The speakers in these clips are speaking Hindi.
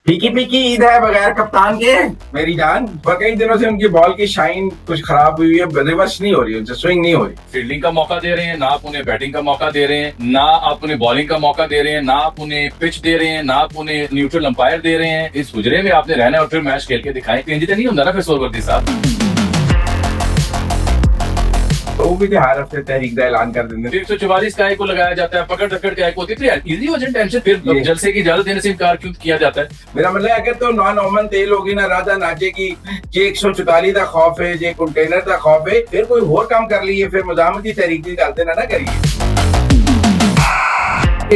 फीकी फीकी ईद है बगैर कप्तान के मेरी जान। पर कई दिनों से उनकी बॉल की शाइन कुछ खराब हुई है, रिवर्स नहीं हो रही, उनसे स्विंग नहीं हो रही। फील्डिंग का मौका दे रहे हैं ना, आप उन्हें बैटिंग का मौका दे रहे हैं ना, आप उन्हें बॉलिंग का मौका दे रहे हैं ना, आप उन्हें पिच दे रहे हैं ना, आप उन्हें न्यूट्रल अंपायर दे रहे हैं। इस हुजरे में आपने रहना है और फिर मैच खेल के दिखाएं। तो इंजन नहीं होता ना फिर सोरवर्दी साहब। तो वो भी तो हर हफ्ते तहरीक का ऐलान कर देंगे। 144 काय को लगाया जाता है, पकड़ रखड़ काय को होती है। तो यार इजी वजन टेंशन, फिर ये जलसे की इजाजत देने से इनकार क्यों किया जाता है? मेरा मतलब है, अगर तो नॉन ओमन तेल होगी ना राधा नाचे की जे 144 का खौफ है, जे कंटेनर का खौफ है, फिर कोई और काम कर लीजिए, फिर मुजामती तहरीक निकालते ना करिए।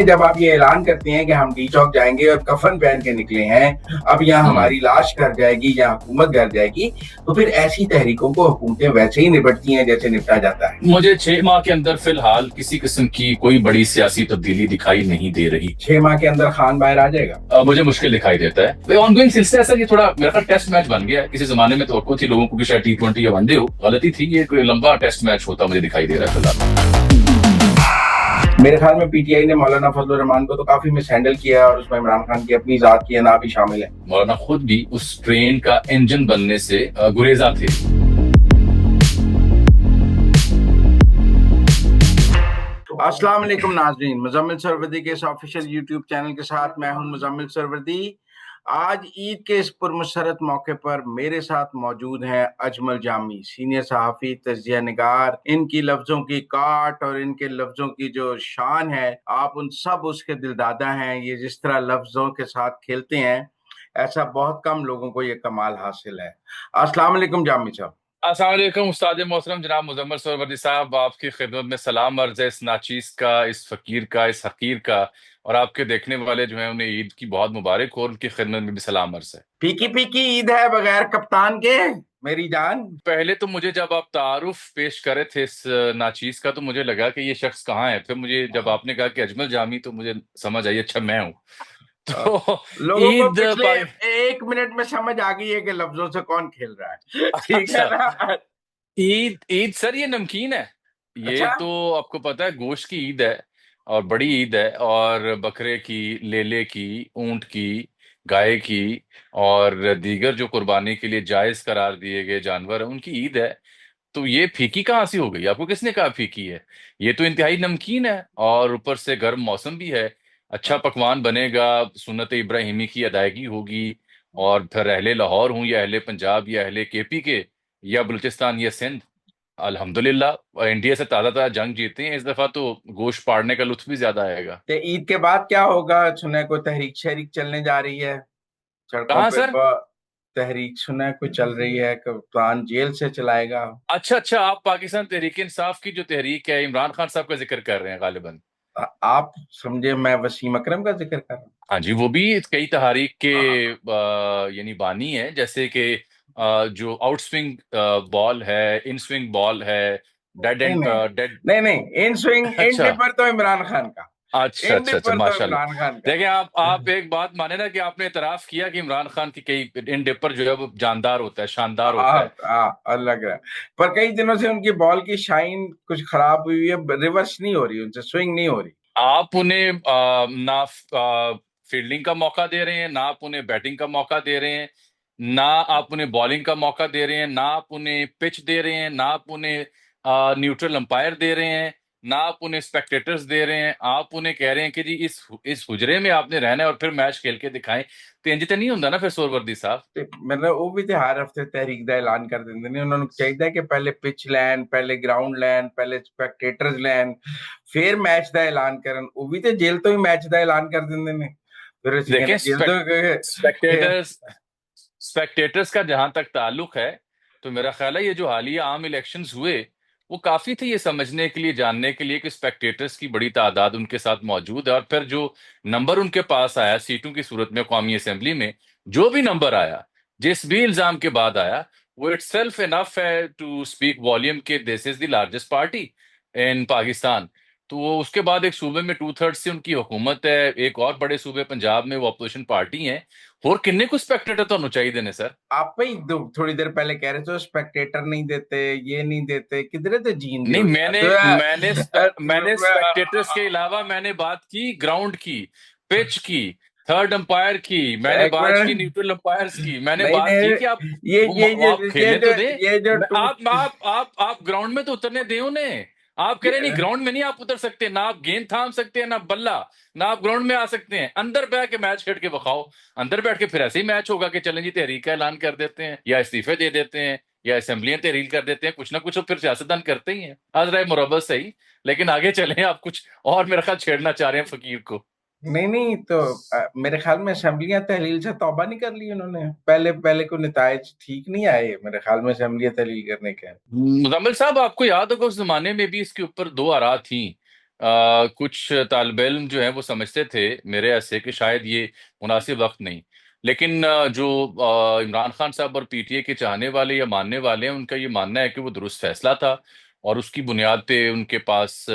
जब आप ये ऐलान करते हैं कि हम डी चौक जाएंगे और कफन पहन के निकले हैं, अब यहाँ हमारी लाश घर जाएगी या हुकूमत घर जाएगी, तो फिर ऐसी तहरीकों को हुकूमतें वैसे ही निपटती हैं जैसे निपटा जाता है। मुझे 6 माह के अंदर फिलहाल किसी किस्म की कोई बड़ी सियासी तब्दीली दिखाई नहीं दे रही। 6 माह के अंदर खान बाहर आ जाएगा। मुझे मुश्किल दिखाई देता है। ऑनगोइंग सिलसिला ऐसा कि थोड़ा मेरा ख्याल टेस्ट मैच बन गया है। किसी जमाने में तो थी लोगों को कि शायद T20 या वनडे हो, गलती थी। ये कोई लंबा टेस्ट मैच होता मुझे दिखाई दे रहा है फिलहाल। मेरे ख्याल में पीटीआई ने मौलाना फजल रहमान को तो काफी मिस हैंडल किया है और उसमें इमरान खान की अपनी जात की ना भी शामिल है। मौलाना खुद भी उस ट्रेन का इंजन बनने से गुरेजा थे। अस्सलाम वालेकुम नाजरीन, मुजम्मिल सरवरदी के इस ऑफिशियल यूट्यूब चैनल के साथ मैं हूं मुजम्मिल सरवरदी। आज ईद के इस पुरमसरत मौके पर मेरे साथ मौजूद हैं अजमल जामी, सीनियर सहाफी, तज्जिया निगार। इनकी लफ्जों की काट और इनके लफ्जों की जो शान है, आप उन सब उसके दिलदादा हैं। ये जिस तरह लफ्जों के साथ खेलते हैं, ऐसा बहुत कम लोगों को ये कमाल हासिल है। अस्सलाम वालेकुम जामी साहब। अस्सलाम वालेकुम उस्ताद मोहतरम जनाब मुजम्मिल सरवरदी साहब, आपकी खिदमत में सलाम अर्ज है। इस नाचीज का, इस फकीर का, इस हकीर का, और आपके देखने वाले जो हैं उन्हें ईद की बहुत मुबारक हो। उनकी खिदमत में भी सलाम अर्ज है। फीकी फीकी ईद है बगैर कप्तान के मेरी जान। पहले तो मुझे जब आप तारुफ पेश करे थे इस नाचीज का, तो मुझे लगा कि ये शख्स कहाँ है। फिर मुझे जब आपने कहा कि अजमल जामी, तो मुझे समझ आई, अच्छा मैं हूँ। तो लोगों को ईद पिछले पाकि- 1 मिनट में समझ आ गई है कि लफ्जों से कौन खेल रहा है। ठीक है अच्छा, ना। ईद ईद सर ये नमकीन है। ये अच्छा। तो आपको पता है गोश्त की ईद है, और बड़ी ईद है। और बकरे की, लेले की, ऊंट की, गाय की, और दीगर जो कुर्बानी के लिए जायज करार दिए गए जानवर हैं उनकी ईद है। तो ये फीकी कहाँ से हो गई? आपको किसने कहा फीकी है? ये तो इंतहाई नमकीन है, और ऊपर से गर्म मौसम भी है। अच्छा पकवान बनेगा, सुन्नत इब्राहिमी की अदायगी होगी। और फिर अहले लाहौर हूँ या अहले पंजाब या अहले केपी के, या बलूचिस्तान या सिंध, अल्हम्दुलिल्लाह इंडिया से ताजा ताजा जंग जीते हैं। इस दफा तो गोश्त पाड़ने का लुत्फ भी ज्यादा आएगा। तो ईद के बाद क्या होगा? सुना है कोई तहरीक शहरीक चलने जा रही है सड़कों कहाँ पे। सर? तहरीक सुना है कोई चल रही है, कप्तान जेल से चलाएगा। अच्छा अच्छा, आप पाकिस्तान तहरीक इंसाफ की जो तहरीक है, इमरान खान साहब का जिक्र कर रहे हैं गालिबन। आप समझे मैं वसीम अकरम का जिक्र कर रहा हाँ जी, वो भी कई तहारीक के हूँ। यानी बानी है। जैसे कि जो आउट स्विंग बॉल है, इन स्विंग बॉल है, डेड नहीं एंड नहीं डेड। नहीं नहीं, इन स्विंग इन अच्छा डिपर तो इमरान खान का। अच्छा इन अच्छा अच्छा, डिपर तो माशाल्लाह। इमरान खान का। देखिए, आप एक बात माने ना कि आपने इतराफ किया कि इमरान खान की कई इन डिपर जो है वो जानदार होता है, शानदार होता है। अलग है। पर कई दिनों से उनकी बॉल की शाइन कुछ खराब हुई है, रिवर्स नहीं हो रही, उनसे स्विंग नहीं हो रही। आप उन्हें ना फील्डिंग का मौका दे रहे हैं, ना आप उन्हें बैटिंग का मौका दे रहे हैं, ना आप उन्हें बॉलिंग का मौका दे रहे हैं, ना आप उन्हें पिच दे रहे हैं, ना आप उन्हें न्यूट्रल अंपायर दे रहे हैं, ना आप उन्हें स्पेक्टेटर्स दे रहे हैं। आप उन्हें कह रहे हैं कि जी इस हुजरे में आपने रहना है और फिर मैच खेल के दिखाएं। तो इंज तो नहीं होता ना फिर सोरवर्दी साहब। ਤੇ ਮਤਲਬ ਉਹ ਵੀ ਤੇ ਹਰ ਹਫਤੇ ਤਹਿਰੀਕ ਦਾ ਐਲਾਨ ਕਰ ਦਿੰਦੇ ਨੇ। ਉਹਨਾਂ ਨੂੰ ਚਾਹੀਦਾ ਕਿ ਪਹਿਲੇ ਪਿਚ ਲੈਣ, ਪਹਿਲੇ ਗਰਾਊਂਡ ਲੈਣ, ਪਹਿਲੇ ਸਪੈਕਟੇਟਰਸ ਲੈਣ, ਫਿਰ ਮੈਚ ਦਾ ਐਲਾਨ ਕਰਨ। ਉਹ ਵੀ ਤੇ ਜੇਲ੍ਹ ਤੋਂ ਹੀ ਮੈਚ ਦਾ ਐਲਾਨ ਕਰ ਦਿੰਦੇ ਨੇ। ਫਿਰ ਅਸੀਂ देखें, ਕਹਿੰਦੇ ਜੇਲ੍ਹ ਤੋਂ स्पेक्टेटर्स स्पेक्टेटर्स का जहां तक ताल्लुक है, तो मेरा ख्याल है ये जो हालिया आम इलेक्शंस हुए, वो काफी थे ये समझने के लिए, जानने के लिए कि स्पेक्टेटर्स की बड़ी तादाद उनके साथ मौजूद है। और फिर जो नंबर उनके पास आया सीटों की सूरत में कौमी असेंबली में, जो भी नंबर आया, जिस भी इल्जाम के बाद आया, वो इटसेल्फ इनफ है टू स्पीक वॉल्यूम के this is the largest party इन पाकिस्तान। तो वो उसके बाद एक सूबे में 2/3 से उनकी हुकूमत है, एक और बड़े सूबे पंजाब में वो अपोजिशन पार्टी है। और किन्ने को स्पेक्टेटर तो चाहिए ने सर। आप ही थोड़ी देर पहले कह रहे थे स्पेक्टेटर नहीं देते, ये नहीं देते, किधरे थे जीन नहीं, दो मैंने मैंने मैंने यार। स्पेक्टेटर्स के अलावा मैंने बात की ग्राउंड की, पिच की, थर्ड अंपायर की, मैंने एक बात की मिनट। न्यूट्रल अंपायर्स की, मैंने नहीं बात की नहीं, कि आप ये वो ये ये आप ये खेलने जो तो दें। ये जो टू आप ग्राउंड में तो उतरने दें उन्हें। आप कह रहे नहीं ये, ग्राउंड में नहीं आप उतर सकते, ना आप गेंद थाम सकते हैं ना बल्ला, ना आप ग्राउंड में आ सकते हैं, अंदर बैठ के मैच खेल के बखाओ। अंदर बैठ के फिर ऐसे ही मैच होगा कि चलें जी तहरीक का ऐलान कर देते हैं या इस्तीफे दे देते हैं या असेंबलियां तहरील कर देते हैं, कुछ ना कुछ तो फिर सियासतदान करते ही हैं। आज राय मुरब्बत सही, लेकिन आगे चलें, आप कुछ और मेरा ख्याल छेड़ना चाह रहे हैं फकीर को। नहीं नहीं तो मेरे ख्याल में असेंबलियां तहलील से तौबा नहीं कर ली उन्होंने। पहले पहले को नतायज ठीक नहीं आए मेरे ख्याल में असेंबलियां तहलील करने के। मुजम्मिल साहब, आपको याद होगा उस जमाने में भी इसके ऊपर दो आरा थी। कुछ तालिब इल्म जो है वो समझते थे मेरे ऐसे कि शायद ये मुनासिब वक्त नहीं, लेकिन जो इमरान खान साहब और पीटीए के चाहने वाले या मानने वाले हैं उनका ये मानना है कि वो दुरुस्त फैसला था, और उसकी बुनियाद पे उनके पास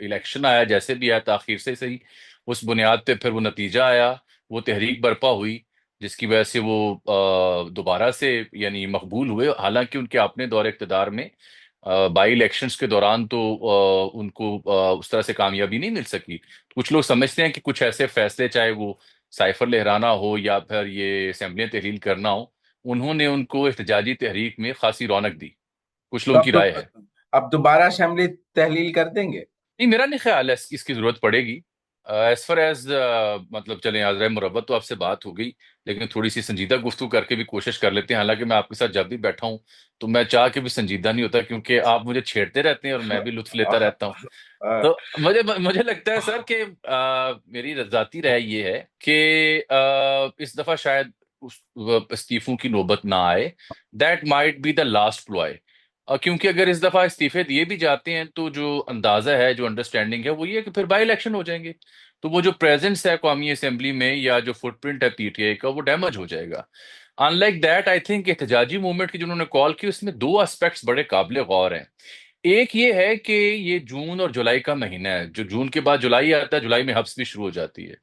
इलेक्शन आया, जैसे भी आया ताखीर से सही, उस बुनियाद पे फिर वो नतीजा आया, वो तहरीक बर्पा हुई, जिसकी वजह से वो दोबारा से यानी मकबूल हुए। हालांकि उनके अपने दौर इक़्तिदार में बाई इलेक्शंस के दौरान तो उनको उस तरह से कामयाबी नहीं मिल सकी। कुछ लोग समझते हैं कि कुछ ऐसे फैसले, चाहे वो साइफर लहराना हो या फिर ये असेंबलियां तहलील करना हो, उन्होंने उनको एहतजाजी तहरीक में खासी रौनक दी। कुछ तो लोगों की राय है। अब दोबारा असेंबली तहलील कर देंगे। नहीं, मेरा नहीं ख्याल है इसकी जरूरत पड़ेगी। एज फार एज मतलब चलें, आज़राए मुरब्बत तो आपसे बात हो गई, लेकिन थोड़ी सी संजीदा गुफ्तगू करके भी कोशिश कर लेते हैं। हालांकि मैं आपके साथ जब भी बैठा हूं तो मैं चाह के भी संजीदा नहीं होता, क्योंकि आप मुझे छेड़ते रहते हैं और मैं भी लुत्फ लेता रहता हूं। तो मुझे मुझे लगता है सर कि मेरी ज़ाती राय ये है कि इस दफा शायद उस इस्तीफों की नौबत ना आए। That might be the last ploy. क्योंकि अगर इस दफा इस्तीफे दिए भी जाते हैं तो जो अंदाजा है, जो अंडरस्टैंडिंग है, वो ये है कि फिर बाई इलेक्शन हो जाएंगे, तो वो जो प्रेजेंस है कौमी असेंबली में या जो फुटप्रिंट है पीटीआई का, वो डैमेज हो जाएगा। अनलाइक दैट, आई थिंक एहतजाजी मूवमेंट की जिन्होंने कॉल की उसमें दो एस्पेक्ट्स बड़े काबिल गौर हैं। एक ये है कि ये जून और जुलाई का महीना है, जो जून के बाद जुलाई आता है, जुलाई में हब्स भी शुरू हो जाती है,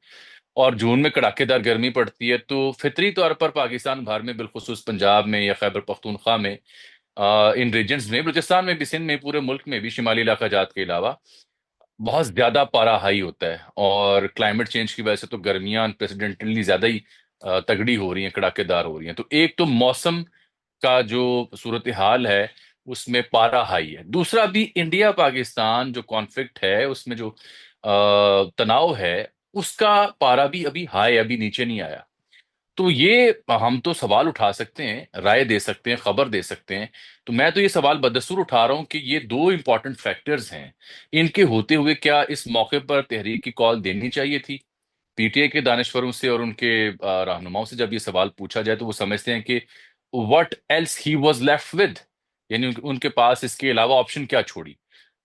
और जून में कड़ाकेदार गर्मी पड़ती है, तो फितरी तौर पर पाकिस्तान भर में, बिलखुसूस पंजाब में या खैबर पख्तूनख्वा में, इन रीजन्स में, बलूचिस्तान में भी, सिंध में, पूरे मुल्क में भी, शिमाली इलाका जात के अलावा बहुत ज्यादा पारा हाई होता है। और क्लाइमेट चेंज की वजह से तो गर्मियां अनप्रेसिडेंटली ज्यादा ही तगड़ी हो रही हैं, कड़ाकेदार हो रही हैं। तो एक तो मौसम का जो सूरत हाल है उसमें पारा हाई है, दूसरा भी इंडिया पाकिस्तान जो कॉन्फ्लिक्ट है उसमें जो तनाव है उसका पारा भी अभी हाई, अभी नीचे नहीं आया। तो ये हम तो सवाल उठा सकते हैं, राय दे सकते हैं, खबर दे सकते हैं। तो मैं तो ये सवाल बदस्तूर उठा रहा हूं कि ये दो इंपॉर्टेंट फैक्टर्स हैं, इनके होते हुए क्या इस मौके पर तहरीक की कॉल देनी चाहिए थी? पीटीआई के दानिशवरों से और उनके रहनुमाओं से जब ये सवाल पूछा जाए तो वो समझते हैं कि what else he was left with, यानी उनके पास इसके अलावा ऑप्शन क्या छोड़ी।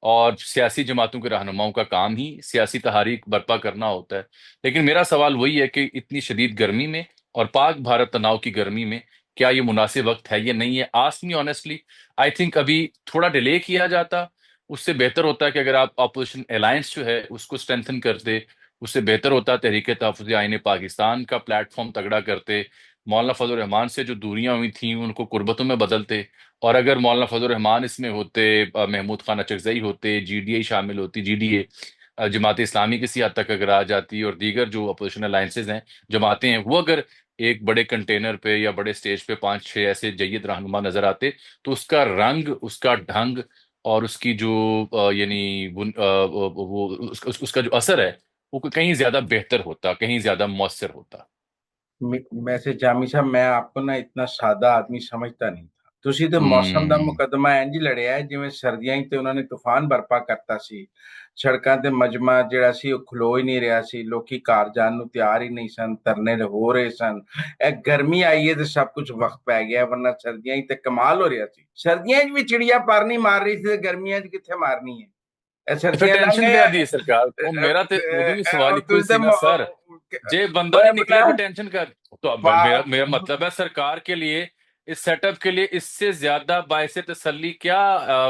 और सियासी जमातों के रहनुमाओं का काम ही सियासी तहारीक बर्पा करना होता है। लेकिन मेरा सवाल वही है कि इतनी शदीद गर्मी में और पाक भारत तनाव की गर्मी में क्या ये मुनासिब वक्त है, ये नहीं है? Ask me honestly, I think अभी थोड़ा डिले किया जाता उससे बेहतर होता है कि अगर आप अपोजिशन अलायंस जो है उसको स्ट्रेंथन करते, उससे बेहतर होता तहरीक तहफ़्फ़ुज़ आईन पाकिस्तान का प्लेटफॉर्म तगड़ा करते, मौलाना फजल रहमान से जो दूरियां हुई थी उनको कुर्बतों में बदलते। और अगर मौलाना फजल रहमान इसमें होते, महमूद खान अचकजई होते, जीडीए शामिल होती, जीडीए जमात इस्लामी किसी हद तक अगर आ जाती, और दीगर जो अपोजिशन अलायंसेज हैं, जमातें हैं, वो अगर एक बड़े कंटेनर पे या बड़े स्टेज पे पांच छह ऐसे जय्यद रहनुमा नजर आते, तो उसका रंग, उसका ढंग और उसकी जो यानी वो उसका जो असर है वो कहीं ज्यादा बेहतर होता, कहीं ज्यादा मौसर होता। वैसे जामी साहब, मैं आपको ना इतना सादा आदमी समझता नहीं था। ਤੁਸੀਂ ਤੇ ਮੌਸਮ ਦਾ हम्म। ਮੁਕੱਦਮਾ ਇੰਜ ਹੀ ਲੜਿਆ ਹੈ ਜਿਵੇਂ ਸਰਦੀਆਂ ਹੀ ਤੇ ਉਹਨਾਂ ਨੇ ਤੂਫਾਨ ਬਰਪਾ ਕਰਤਾ ਸੀ। ਸੜਕਾਂ ਤੇ ਮਜਮਾ ਜਿਹੜਾ ਸੀ ਉਹ ਖਲੋ ਹੀ ਨਹੀਂ ਰਿਹਾ ਸੀ, ਲੋਕੀ ਘਰ ਜਾਣ ਨੂੰ ਤਿਆਰ ਹੀ ਨਹੀਂ ਸਨ, ਧਰਨੇ ਹੋ ਰਹੇ ਸਨ। ਇਹ ਗਰਮੀ ਆਈ ਹੈ ਤੇ ਸਭ ਕੁਝ ਵਕਤ ਪੈ ਗਿਆ, ਵਰਨਾ ਸਰਦੀਆਂ ਹੀ ਤੇ ਕਮਾਲ ਹੋ ਰਿਹਾ ਸੀ। ਸਰਦੀਆਂ 'ਚ ਵੀ ਚਿੜੀਆ ਪਰ ਨਹੀਂ ਮਾਰ ਰਹੀ ਸੀ ਤੇ ਗਰਮੀਆਂ 'ਚ ਕਿੱਥੇ ਮਾਰਨੀ ਹੈ? ਇਹ फिर ਸਰਦੀਆਂ ਲੰਘ टेंशन ਗਏ क्या ਆ। दी है सरकार को? मेरा तो उदू भी सवाल इको ही ਤੁਸੀਂ सी ਤੇ ना सर, जे बंदा ਓਏ नहीं अपना निकला फिर टेंशन कर। तो अब मेरा मेरा मतलब है सरकार के लिए, इस सेटअप के लिए इससे ज्यादा बायसे तसल्ली क्या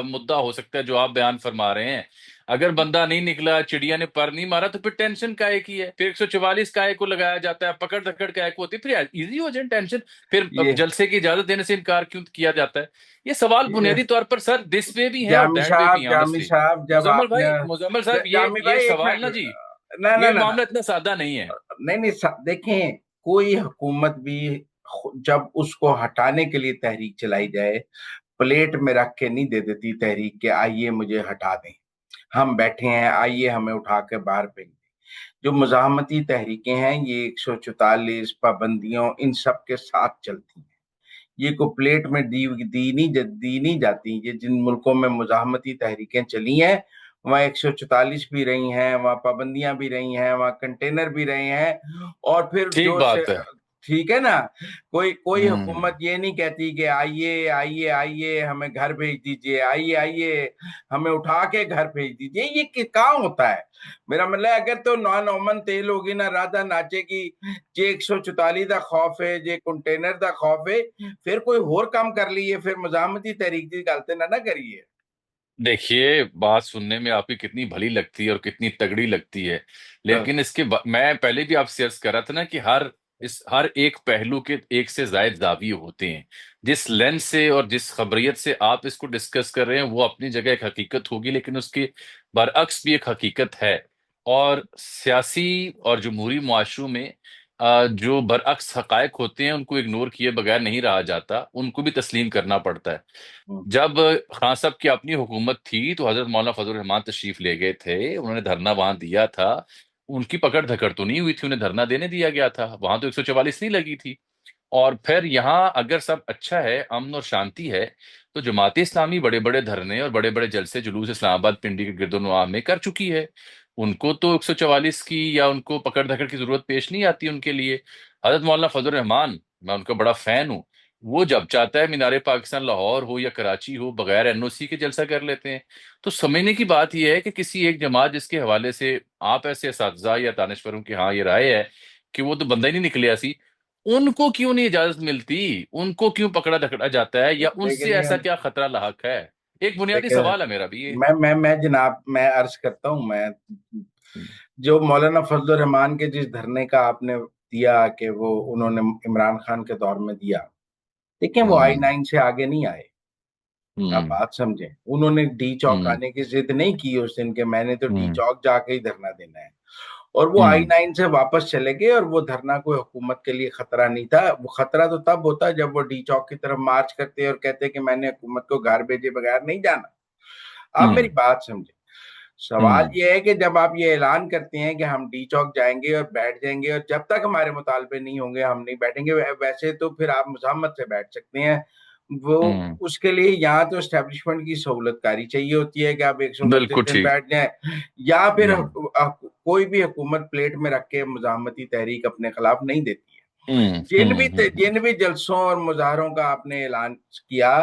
मुद्दा हो सकता है जो आप बयान फरमा रहे हैं? अगर बंदा नहीं निकला, चिड़िया ने पर नहीं मारा, तो फिर टेंशन काहे की है? फिर 144 काहे को लगाया जाता है, पकड़ धकड़ काहे को होती है? फिर इजी हो जाए टेंशन। फिर अब ये जलसे की इजाजत देने से इनकार क्यों किया जाता है? ये सवाल ये बुनियादी तौर पर सर दिस वे भी है और दैट वे भी है जामी ऑनेस्टली। साहब, जब आपने मुजम्मल साहब, ये जामी ये भाई एक सवाल ना मिनट, जी, ना ना ये ना ना, मामला इतना सादा नहीं है। नहीं नहीं, देखें, कोई हुकूमत भी जब उसको हटाने के लिए तहरीक चलाई जाए, प्लेट में रख के नहीं दे देती तहरीक के आइए मुझे हटा दें, हम बैठे हैं आइए हमें उठा के बाहर फेंक दें। जो मुजाहमती तहरीकें हैं ये 144 पाबंदियों इन सब के साथ चलती हैं। ये को प्लेट में दी नहीं जाती। ये जिन मुल्कों में मुजाहमती तहरीकें चली हैं वहाँ 144 भी रही हैं, वहाँ पाबंदियां भी रही हैं, वहाँ कंटेनर भी रहे हैं। और फिर ठीक जो से, बात है। ठीक है ना, कोई कोई हम्म। हुकूमत ये नहीं कहती कि आइए आइए आइए हमें घर भेज दीजिए, आइए आइए हमें उठा के घर भेज दीजिए। ये कहाँ होता है? मेरा मतलब है, अगर तो नौमन तेल होगी ना राधा नाचेगी, जे 144 का खौफ है, जे कंटेनर का खौफ है, फिर कोई और काम कर लीजिए, फिर मुजामती तहरीक की गलती ना करिए। देखिए, बात सुनने में आपकी कितनी भली लगती है और कितनी तगड़ी लगती है, लेकिन मैं पहले भी आपसे अर्ज कर रहा था ना कि हर एक पहलू के एक से जायद दावी होते हैं। जिस लेंस से और जिस खबरियत से आप इसको डिस्कस कर रहे हैं वो अपनी जगह एक हकीकत होगी, लेकिन उसके बरअक्स भी एक हकीकत है। और सियासी और जमहूरी मुआशरों में जो बरअक्स हकायक होते हैं उनको इग्नोर किए बगैर नहीं रहा जाता, उनको भी तस्लीम करना पड़ता है। जब खान साहब की अपनी हुकूमत थी तो हजरत मौलाना फजल रहमान तशरीफ ले गए थे, उन्होंने धरना वहां दिया था। उनकी पकड़ धकड़ तो नहीं हुई थी, उन्हें धरना देने दिया गया था, वहां तो 144 नहीं लगी थी। और फिर यहाँ अगर सब अच्छा है, अमन और शांति है, तो जमात इस्लामी बड़े बड़े धरने और बड़े बड़े जलसे जुलूस इस्लामाबाद पिंडी के गिरदोनवा में कर चुकी है। उनको तो 144 की या उनको पकड़ धकड़ की जरूरत पेश नहीं आती उनके लिए। हजरत मौलाना फजल रहमान, मैं उनका बड़ा फैन हूँ, वो जब चाहता है मीनारे पाकिस्तान लाहौर हो या कराची हो बगैर एनओसी के जलसा कर लेते हैं। तो समझने की बात यह है कि किसी एक जमात जिसके हवाले से आप ऐसे असातिज़ा या दानिशवरों की हाँ ये राय है कि वो तो बंदा ही नहीं निकले ऐसी, उनको क्यों नहीं इजाजत मिलती? उनको क्यों पकड़ा धकड़ा जाता है? या लेकिन उनसे जी ऐसा क्या खतरा लाहक है? एक बुनियादी देखिए, सवाल है मेरा भी ये। मैं जनाब मैं अर्ज करता हूँ, मैं जो मौलाना फजल रहमान के जिस धरने का आपने दिया कि वो उन्होंने इमरान खान के दौर में दिया, देखिए वो आई हम्म। 9 से आगे नहीं आए। आप हम्म। बात समझें, उन्होंने डी चौक हम्म। आने की जिद नहीं की उस दिन के मैंने तो डी हम्म। चौक जाके ही धरना देना है। और वो आई हम्म। 9 से वापस चले गए और वो धरना कोई हुकूमत के लिए खतरा नहीं था। वो खतरा तो तब होता जब वो डी चौक की तरफ मार्च करते और कहते कि मैंने हुकूमत को घर भेजे बगैर नहीं जाना। आप मेरी हम्म। बात समझे, सवाल हम्म। ये है कि जब आप ये ऐलान करते हैं कि हम डी चौक जाएंगे और बैठ जाएंगे और जब तक हमारे मुतालबे नहीं होंगे हम नहीं बैठेंगे, वैसे तो फिर आप मुज़ाहमत से बैठ सकते हैं। वो हम्म। उसके लिए यहाँ तो एस्टेब्लिशमेंट की सहूलतकारी चाहिए होती है कि आप 129 बिल्कुल दिन ठीक। बैठ जाएं, या फिर हम्म। कोई भी हुकूमत प्लेट में रख के मुज़ाहमती तहरीक अपने खिलाफ नहीं देती है। हम्म। हम्म। हम्म। जिन भी जलसों और मुजाहरों का आपने ऐलान किया,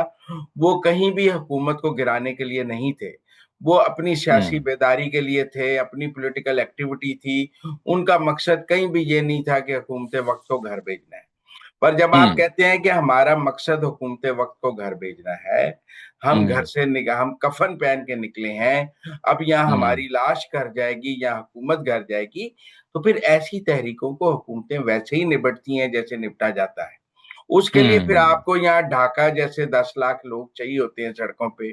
वो कहीं भी हुकूमत को गिराने के लिए नहीं थे। वो अपनी सियासी हम्म। बेदारी के लिए थे, अपनी पॉलिटिकल एक्टिविटी थी। उनका मकसद कहीं भी ये नहीं था कि हुकूमत वक्त को घर भेजना है। पर जब आप हम्म। कहते हैं कि हमारा मकसद हुकूमत वक्त को घर भेजना है, हम्म। हम कफन पहन के निकले हैं, अब यहाँ हम्म। हमारी लाश घर जाएगी या हुकूमत घर जाएगी, तो फिर ऐसी तहरीकों को हुकूमतें वैसे ही निपटती हैं जैसे निपटा जाता है। उसके लिए फिर हम्म। आपको यहाँ ढाका जैसे 10 लाख लोग चाहिए होते हैं सड़कों पे,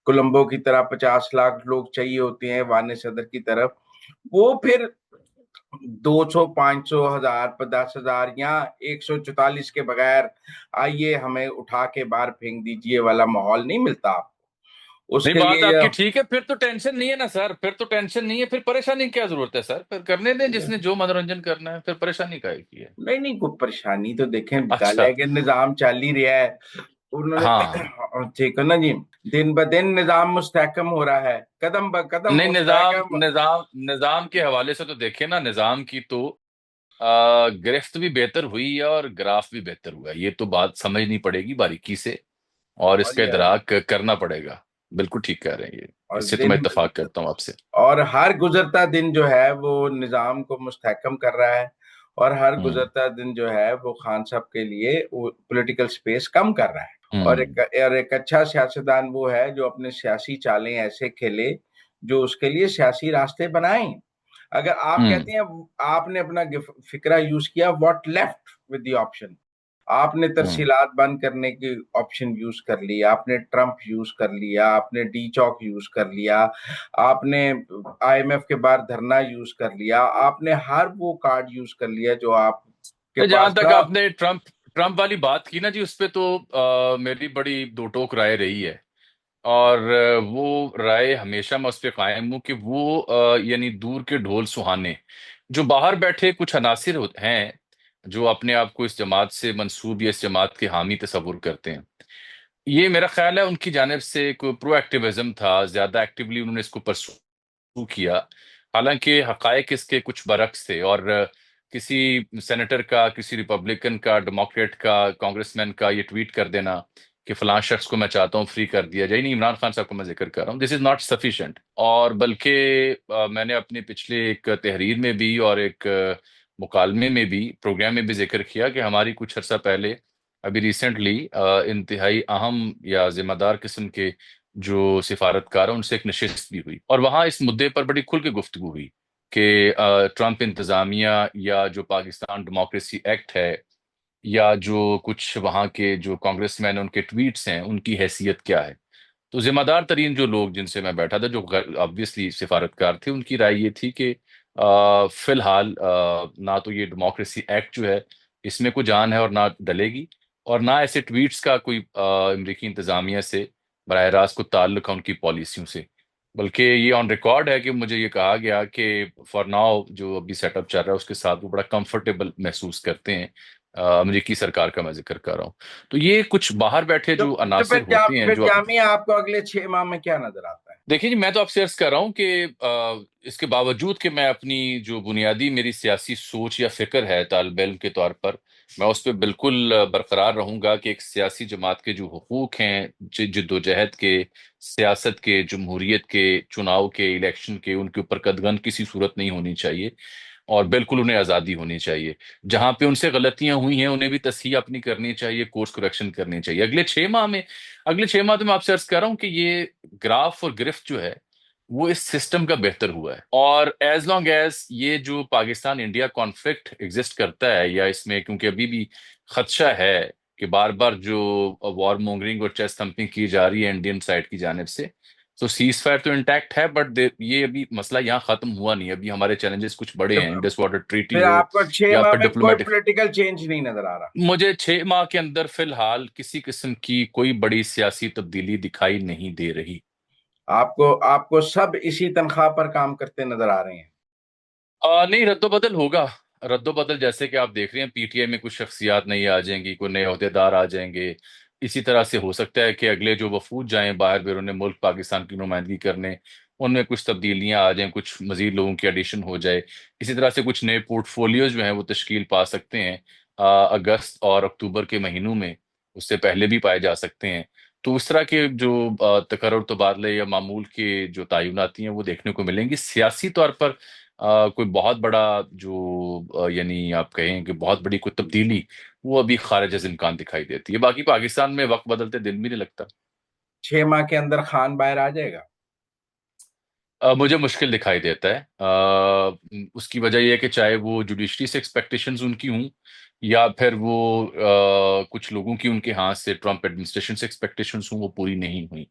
कोलंबो की तरह 50 लाख लोग चाहिए होते हैं वाने सदर की तरफ। वो फिर 200 500 हजार 50,000 या 144 के बगैर आइए हमें उठा के बाहर फेंक दीजिए वाला माहौल नहीं मिलता आपको। नहीं, उसके बात लिए आपकी ठीक है, फिर तो टेंशन नहीं है ना सर, फिर तो टेंशन नहीं है, फिर परेशानी की क्या जरूरत है सर? फिर करने दें जिसने जो मनोरंजन करना है, फिर परेशानी काहे की है? नहीं नहीं, कोई परेशानी तो देखें, गल अच्छा। है कि निजाम चल ही रहा है। उन्होंने हाँ। ठीक है ना जी, दिन ब दिन निजाम मुस्तहकम हो रहा है, कदम ब कदम नहीं, निजाम मुस्तहकम। निजाम निजाम के हवाले से तो देखे ना, निजाम की तो गिरफ्त भी बेहतर हुई है और ग्राफ भी बेहतर हुआ है, ये तो बात समझनी पड़ेगी बारीकी से, और और इसका इदराक करना पड़ेगा। बिल्कुल ठीक कह रहे हैं, ये और इससे तो मैं दिन इत्तेफाक करता हूँ आपसे। और हर गुजरता दिन जो है वो निजाम को मुस्तहकम कर रहा है, और हर हम्म। गुजरता दिन जो है वो खान साहब के लिए वो पॉलिटिकल स्पेस कम कर रहा है। हम्म। और एक अच्छा सियासतदान वो है जो अपने सियासी चालें ऐसे खेले जो उसके लिए सियासी रास्ते बनाए। अगर आप हम्म। कहते हैं आपने अपना फिक्रा यूज किया, what left with the option, आपने हम्म। तरसीलात बंद करने की ऑप्शन यूज कर लिया, आपने ट्रंप यूज कर लिया, आपने डी चौक यूज कर लिया, आपने आईएमएफ के बाहर धरना यूज कर लिया, आपने हर वो कार्ड यूज कर लिया जो आपके तो जहां पास तक था। आपने ट्रम्प ट्रम्प वाली बात की ना जी, उस पे तो मेरी बड़ी दो टोक राय रही है। और वो राय हमेशा मैं उस पर कायम हूं कि वो यानी दूर के ढोल सुहाने जो बाहर बैठे कुछ अनासिर हैं, जो अपने आप को इस जमात से मंसूब या इस जमात के हामी तस्वुर करते हैं, ये मेरा ख्याल है उनकी जानिब से कोई प्रोएक्टिविज्म था, ज्यादा एक्टिवली उन्होंने इसको परसू किया। हालांकि हकायक इसके कुछ बरक्स थे। और किसी सेनेटर का, किसी रिपब्लिकन का, डेमोक्रेट का, कांग्रेसमैन का ये ट्वीट कर देना कि फलां शख्स को मैं चाहता हूँ फ्री कर दिया जाए, नहीं, इमरान खान साहब को मैं जिक्र कर रहा हूँ, दिस इज नॉट सफिशिएंट। और बल्कि मैंने अपने पिछले एक तहरीर में भी और एक मुकालमे में भी, प्रोग्राम में भी जिक्र किया कि हमारी कुछ अर्सा पहले, अभी रिसेंटली, इंतहाई अहम या जिम्मेदार किस्म के जो सिफारतकार हैं उनसे एक नशिस्त भी हुई, और वहां इस मुद्दे पर बड़ी खुल के गुफ्तगू हुई कि ट्रंप इंतजामिया या जो पाकिस्तान डेमोक्रेसी एक्ट है, या जो कुछ वहां के जो कांग्रेसमैन उनके ट्वीट्स हैं, उनकी हैसियत क्या है। तो जिम्मेदार तरीन जो लोग जिनसे मैं बैठा था, जो ऑब्वियसली सिफारतकार थे, उनकी राय ये थी कि फिलहाल ना तो ये डेमोक्रेसी एक्ट जो है इसमें कोई जान है और ना डलेगी, और ना ऐसे ट्वीट्स का कोई अमरीकी इंतजामिया से बरह रास्त को ताल्लुक है उनकी पॉलिसियों से। बल्कि ये ऑन रिकॉर्ड है कि मुझे ये कहा गया कि फॉर नाउ जो अभी सेटअप चल रहा है उसके साथ वो बड़ा कंफर्टेबल महसूस करते हैं। अमरीकी सरकार का मैं जिक्र कर रहा हूँ। तो ये कुछ बाहर बैठे जो अनासिर होते हैं फिर जो, जामिया आपको अगले 6 माह में क्या नजर आता है? देखिए जी, मैं तो आपसे अर्ज कर रहा हूँ कि इसके बावजूद कि मैं अपनी जो बुनियादी मेरी सियासी सोच या फिक्र है तालिब इल्म के तौर पर, मैं उस पर बिल्कुल बरकरार रहूंगा कि एक सियासी जमात के जो हुकूक हैं, जिद्दोजहद के, सियासत के, जमहूरियत के, चुनाव के, इलेक्शन के, उनके ऊपर कदगन किसी सूरत नहीं होनी चाहिए। और बिल्कुल उन्हें आज़ादी होनी चाहिए। जहां पे उनसे गलतियां हुई हैं उन्हें भी तस्हीह अपनी करनी चाहिए, कोर्स करेक्शन करनी चाहिए। अगले 6 माह तो मैं आपसे अर्ज कर रहा हूँ कि ये ग्राफ और गिरफ्त जो है वो इस सिस्टम का बेहतर हुआ है। और एज लॉन्ग एज ये जो पाकिस्तान इंडिया कॉन्फ्लिक्ट एग्जिस्ट करता है, या इसमें क्योंकि अभी भी खदशा है कि बार बार जो वॉर मोंगरिंग और चेस्ट थम्पिंग की जा रही है इंडियन साइड की जानिब से, तो सीज फायर तो इंटैक्ट है, बट ये अभी मसला यहाँ खत्म हुआ नहीं। अभी हमारे चैलेंजेस कुछ बड़े तो हैं, इंडस वाटर ट्रीटी फिर हो आपको छह या माह फिर में कोई डिप्लोमेटिक। पॉलिटिकल चेंज नहीं नजर आ रहा? मुझे 6 माह के अंदर फिलहाल किसी किस्म की कोई बड़ी सियासी तब्दीली दिखाई नहीं दे रही। आपको आपको सब इसी तनख्वाह पर काम करते नजर आ रहे हैं? नहीं, रद्दोबदल होगा। रद्दोबदल जैसे कि आप देख रहे हैं, पीटीआई में कुछ शख्सियात नई आ जाएंगी, कोई नए अहदेदार आ जाएंगे। इसी तरह से हो सकता है कि अगले जो वफूद जाएं बाहर बैरून मुल्क पाकिस्तान की नुमाइंदगी करने, उनमें कुछ तब्दीलियां आ जाएं, कुछ मजीद लोगों की एडिशन हो जाए। इसी तरह से कुछ नए पोर्टफोलियोज जो हैं वो तश्कील पा सकते हैं अगस्त और अक्टूबर के महीनों में, उससे पहले भी पाए जा सकते हैं। तो उस तरह के जो तकर्रुर तबादले या मामूल के जो तयनाती हैं वो देखने को मिलेंगी। सियासी तौर पर कोई बहुत बड़ा जो यानी आप कहें कि बहुत बड़ी कोई तब्दीली, वो अभी खारिज इम्कान दिखाई देती है। बाकी पाकिस्तान में वक्त बदलते दिन भी नहीं लगता। 6 माह के अंदर खान बाहर आ जाएगा? मुझे मुश्किल दिखाई देता है। उसकी वजह यह है कि चाहे वो जुडिशरी से एक्सपेक्टेशंस उनकी हों, या फिर वो कुछ लोगों की उनके हाथ से ट्रम्प एडमिनिस्ट्रेशन से एक्सपेक्टेशंस हों, वो पूरी नहीं हुई।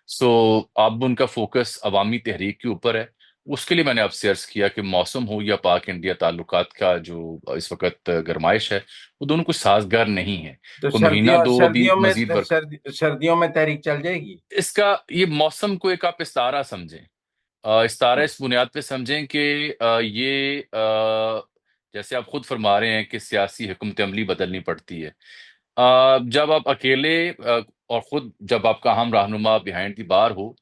सो अब उनका फोकस अवामी तहरीक के ऊपर है। उसके लिए मैंने आपसे अर्ज किया कि मौसम हो या पाक इंडिया ताल्लुकात का जो इस वक्त गरमाइश है, वो दोनों कुछ साजगार नहीं है। तो कोई महीना दो अभी सर्दियों में मजीद वर्क, सर्दियों में तहरीक चल जाएगी? इसका ये मौसम को एक आप इस्तारा समझें। इस्तारा इस बुनियाद पे समझें कि ये जैसे आप खुद फरमा रहे हैं कि सियासी हुकूमत अमली बदलनी पड़ती है। जब आप अकेले और खुद जब आपका हम रहनुमा बिहाइंड दी बार हो,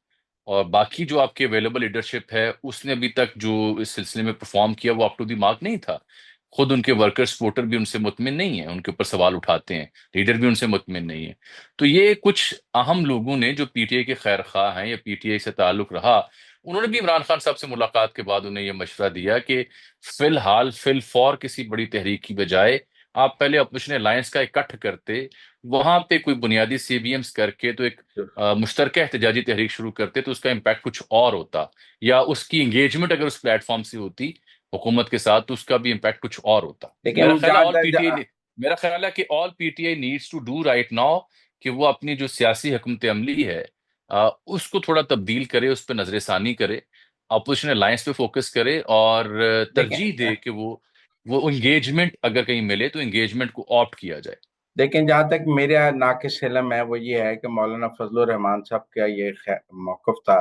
और बाकी जो आपके अवेलेबल लीडरशिप है उसने अभी तक जो इस सिलसिले में परफॉर्म किया वो अप टू द मार्क नहीं था। खुद उनके वर्कर्स वोटर भी उनसे मुतमिन नहीं है, उनके ऊपर सवाल उठाते हैं, लीडर भी उनसे मुतमिन नहीं है। तो ये कुछ अहम लोगों ने जो पीटीआई के खैर खा हैं या पीटीआई से ताल्लुक रहा, उन्होंने भी इमरान खान साहब से मुलाकात के बाद उन्हें यह मशवरा दिया कि फिलहाल फिल फॉर किसी बड़ी तहरीक की बजाय आप पहले अपोजिशन अलायंस का इकट्ठ करते, वहां पे कोई बुनियादी सीबीएम्स करके तो एक मुश्तरका एहतजाजी तहरीक शुरू करते, तो उसका इम्पैक्ट कुछ और होता। या उसकी एंगेजमेंट अगर उस प्लेटफॉर्म से होती हुकूमत के साथ, तो उसका भी इम्पैक्ट कुछ और होता। मेरा लेकिन ख्याल है और पीटीआई ने। मेरा ख्याल है कि all PTI needs to do right now कि वो अपनी जो सियासी हुकूमत अमली है उसको थोड़ा तब्दील करे, उस पर नजरसानी करे, अपोजिशन अलायंस पे फोकस करे और तरजीह देखें दे कि वो एंगेजमेंट अगर कहीं मिले तो एंगेजमेंट को ऑप्ट किया जाए। लेकिन जहां तक मेरे नाकिस इल्म है वो ये है कि मौलाना फजल रहमान साहब का ये मौकफ था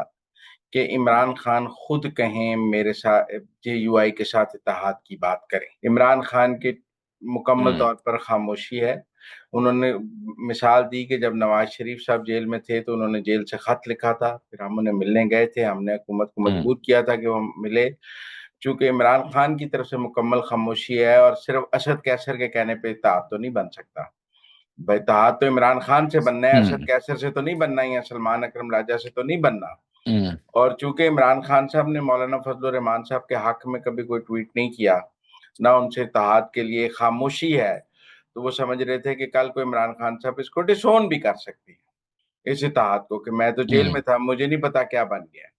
कि इमरान खान खुद कहें मेरे साथ JUI के साथ इत्तेहाद की बात करें। इमरान खान की मुकम्मल हम्म। तौर पर खामोशी है। उन्होंने मिसाल दी कि जब नवाज शरीफ साहब जेल में थे तो उन्होंने जेल से खत लिखा था, फिर हम उन्हें मिलने गए थे, हमने हुकूमत को हम्म। मजबूर किया था कि वो मिले। चूंकि इमरान खान की तरफ से मुकम्मल खामोशी है और सिर्फ असद कैसर के कहने पे इत्तेहाद तो नहीं बन सकता भाई। इत्तेहाद तो इमरान खान से बनना है, असद हम्म। कैसर से तो नहीं बनना है, या सलमान अकरम राजा से तो नहीं बनना। हम्म। और चूंकि इमरान खान साहब ने मौलाना फजल रहमान साहब के हक में कभी कोई ट्वीट नहीं किया, ना उनसे इत्तेहाद के लिए खामोशी है, तो वो समझ रहे थे कि कल को इमरान खान साहब इसको डिसोन भी कर सकती है, इस इत्तेहाद को, कि मैं तो जेल में हम्म। था, मुझे नहीं पता क्या बन गया।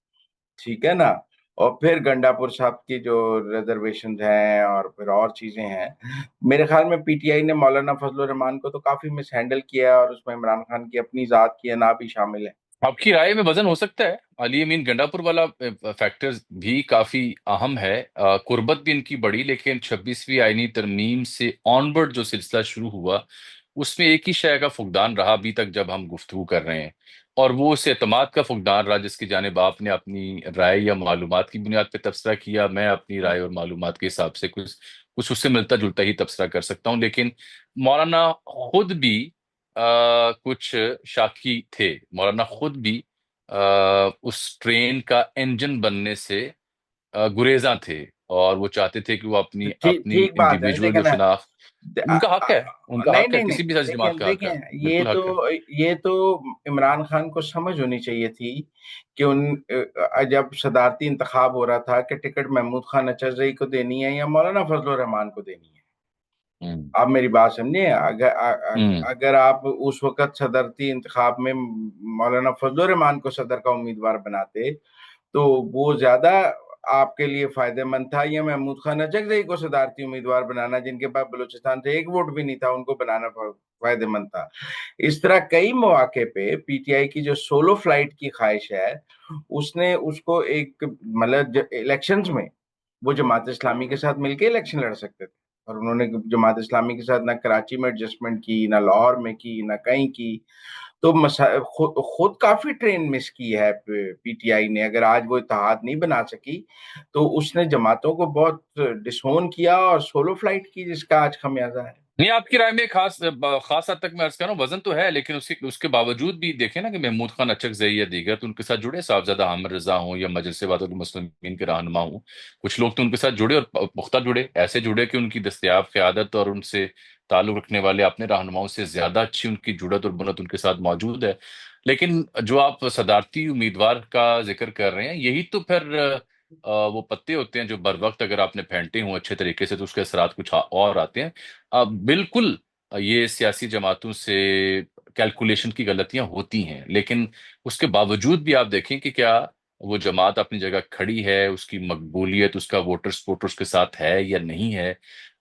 ठीक है ना। और फिर गंडापुर साहब की जो रिजर्वेशन हैं और फिर और चीजें हैं, मेरे ख्याल में PTI ने मौलाना फजल रहमान को तो काफी मिस हैंडल किया है, और उसमें इमरान खान की अपनी जात की ना भी शामिल है। आपकी राय में वजन हो सकता है, अली अमीन गंडापुर वाला फैक्टर भी काफी अहम है। कुर्बत भी इनकी बढ़ी, लेकिन 26वीं आईनी तरमीम से ऑनवर्ड जो सिलसिला शुरू हुआ उसमें एक ही शय का फुकदान रहा अभी तक जब हम गुफ्तगू कर रहे हैं, और वो उस एतमाद का फुकदान रहा जिसकी जानिब आपने अपनी राय या मालूमात की बुनियाद पर तबसरा किया। मैं अपनी राय और मालूमात के हिसाब से कुछ कुछ उससे मिलता जुलता ही तबसरा कर सकता हूँ, लेकिन मौलाना खुद भी कुछ शाकी थे। मौलाना खुद भी उस ट्रेन का इंजन बनने से गुरेजा थे, और वो चाहते थे कि वो अपनी ठीक अपनी ठीक बात है, इंडिविजुअल जो लेकिन शिनाख्त, आ, उनका हक आ, है, उनका नहीं हक है, नहीं नहीं, किसी भी सियासी जमात देखें का हक है, देखें, बिल्कुल हक है। ये तो इमरान खान को समझ होनी चाहिए थी कि जब सदारती इंतखाब हो रहा था कि टिकट महमूद खान अचरजई को देनी है या मौलाना फजल रहमान को देनी है। हम्म। आप मेरी बात समझे। हम्म। अगर आप उस वक्त सदरती इंतखाब में मौलाना फजल रहमान को सदर का उम्मीदवार बनाते तो वो ज्यादा आपके लिए फायदेमंद था, या महमूद खान अचकजई को सदारती उम्मीदवार बनाना, जिनके पास बलूचिस्तान से एक वोट भी नहीं था, उनको बनाना फायदेमंद था। इस तरह कई मौके पे PTI की जो सोलो फ्लाइट की ख्वाहिश है, उसने उसको एक मतलब इलेक्शंस में वो जमात इस्लामी के साथ मिलकर इलेक्शन लड़ सकते थे, और उन्होंने जमात इस्लामी के साथ ना कराची में एडजस्टमेंट की, ना लाहौर में की, ना कहीं की। तो खुद काफी ट्रेन मिस की है PTI ने। अगर आज वो इत्तेहाद नहीं बना सकी तो उसने जमातों को बहुत डिसोन किया और सोलो फ्लाइट की, जिसका आज खमियाजा है। नहीं, आपकी राय में खास हद तक मैं अर्ज कर रहा हूँ वजन तो है, लेकिन उसके उसके बावजूद भी देखें ना कि महमूद खान अचकजई या दीगर तो उनके साथ जुड़े, साहबजादा आमिर रजा हों या मजलिस वातुल मुस्लिमीन के रहनुमा हों, कुछ लोग तो उनके साथ जुड़े और पुख्ता जुड़े, ऐसे जुड़े कि उनकी दस्तयाब क़यादत और उनसे ताल्लुक रखने वाले अपने रहनुमाओं से ज्यादा अच्छी उनकी जुड़त और बुनत उनके साथ मौजूद है। लेकिन जो आप सदारती उम्मीदवार का जिक्र कर रहे हैं, यही तो फिर वो पत्ते होते हैं जो बर वक्त अगर आपने फेंटे हों अच्छे तरीके से तो उसके असरात कुछ और आते हैं। बिल्कुल, ये सियासी जमातों से कैलकुलेशन की गलतियां होती हैं, लेकिन उसके बावजूद भी आप देखें कि क्या वो जमात अपनी जगह खड़ी है, उसकी मकबूलियत उसका वोटर्स वोटर्स के साथ है या नहीं है।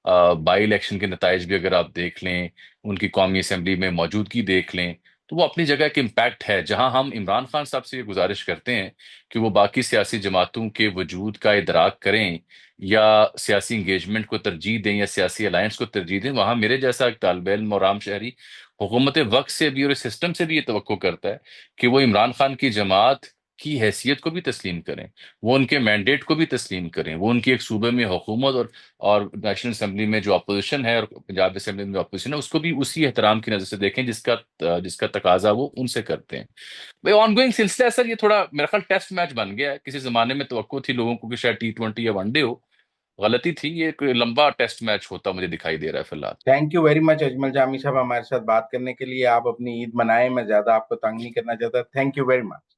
बाई इलेक्शन के नताइज भी अगर आप देख लें, उनकी कौमी असम्बली में मौजूदगी देख लें, तो वो अपनी जगह एक इम्पैक्ट है। जहां हम इमरान खान साहब से ये गुजारिश करते हैं कि वो बाकी सियासी जमातों के वजूद का इदराक करें या सियासी इंगेजमेंट को तरजीह दें या सियासी अलायंस को तरजीह दें, वहां मेरे जैसा एक तालिब इल्म और आम शहरी हुकूमत वक्त से भी और इस सिस्टम से भी ये तवक्को करता है कि वो इमरान खान की जमात की हैसियत को भी तस्लीम करें, वो उनके मैंडेट को भी तस्लीम करें, वो उनकी एक सूबे में हुकूमत और नेशनल असम्बली में जो अपोजिशन है और पंजाब असम्बली में जो अपोजिशन है उसको भी उसी एहतराम की नजर से देखें जिसका जिसका तकाजा वो उनसे करते हैं। भाई ऑनगोइंग सिलसिला है सर, ये थोड़ा मेरा ख्याल टेस्ट मैच बन गया है। किसी जमाने में तवक्को थी लोगों को कि शायद T20 या वनडे हो, गलती थी, ये एक लंबा टेस्ट मैच होता मुझे दिखाई दे रहा है फिलहाल। Thank you very much Ajmal Jami साहब हमारे साथ बात करने के लिए। आप अपनी ईद मनाएं, मैं ज्यादा आपको तंग नहीं करना चाहता। Thank you very much.